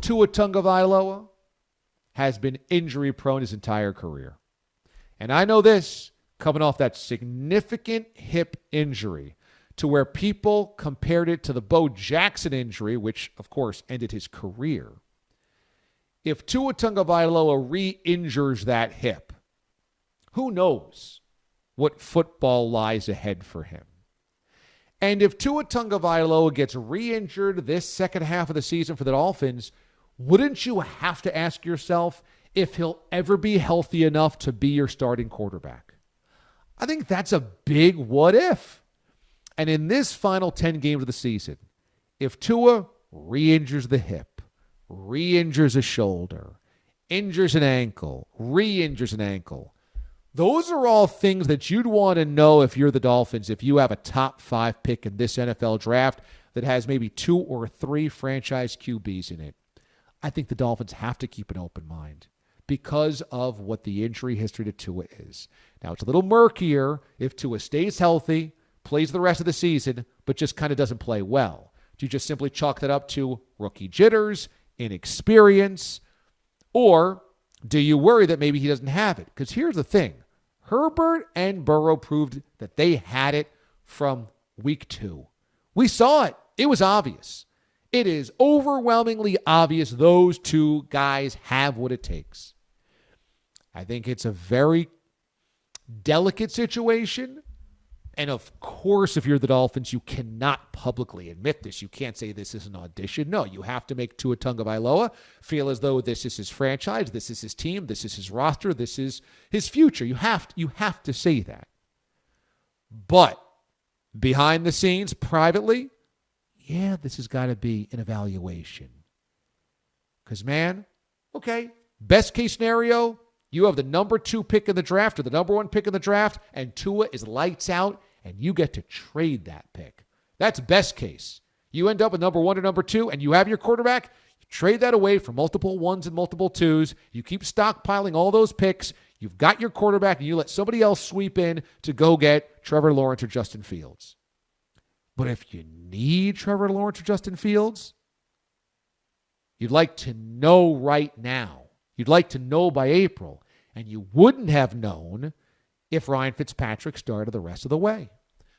Tua Tagovailoa has been injury-prone his entire career. And I know this, coming off that significant hip injury to where people compared it to the Bo Jackson injury, which, of course, ended his career. If Tua Tagovailoa re-injures that hip, who knows what football lies ahead for him? And if Tua Tagovailoa gets re-injured this second half of the season for the Dolphins, wouldn't you have to ask yourself if he'll ever be healthy enough to be your starting quarterback? I think that's a big what if. And in this final 10 games of the season, if Tua re-injures the hip, re-injures a shoulder, injures an ankle, re-injures an ankle, those are all things that you'd want to know if you're the Dolphins, if you have a top 5 pick in this NFL draft that has maybe 2 or 3 franchise QBs in it. I think the Dolphins have to keep an open mind because of what the injury history to Tua is. Now, it's a little murkier if Tua stays healthy, plays the rest of the season, but just kind of doesn't play well. Do you just simply chalk that up to rookie jitters, inexperience, or do you worry that maybe he doesn't have it? Because here's the thing. Herbert and Burrow proved that they had it from week 2. We saw it. It was obvious. It is overwhelmingly obvious those two guys have what it takes. I think it's a very delicate situation. And of course, if you're the Dolphins, you cannot publicly admit this. You can't say this is an audition. No, you have to make Tua Tagovailoa feel as though this is his franchise, this is his team, this is his roster, this is his future. You have to say that. But behind the scenes, privately, yeah, this has got to be an evaluation. Because, man, okay, best case scenario, you have the number 2 pick in the draft or the number 1 pick in the draft, and Tua is lights out, and you get to trade that pick. That's best case. You end up with number 1 or number 2, and you have your quarterback. You trade that away for multiple 1s and multiple 2s. You keep stockpiling all those picks. You've got your quarterback, and you let somebody else sweep in to go get Trevor Lawrence or Justin Fields. But if you need Trevor Lawrence or Justin Fields, you'd like to know right now. You'd like to know by April, and you wouldn't have known if Ryan Fitzpatrick started the rest of the way.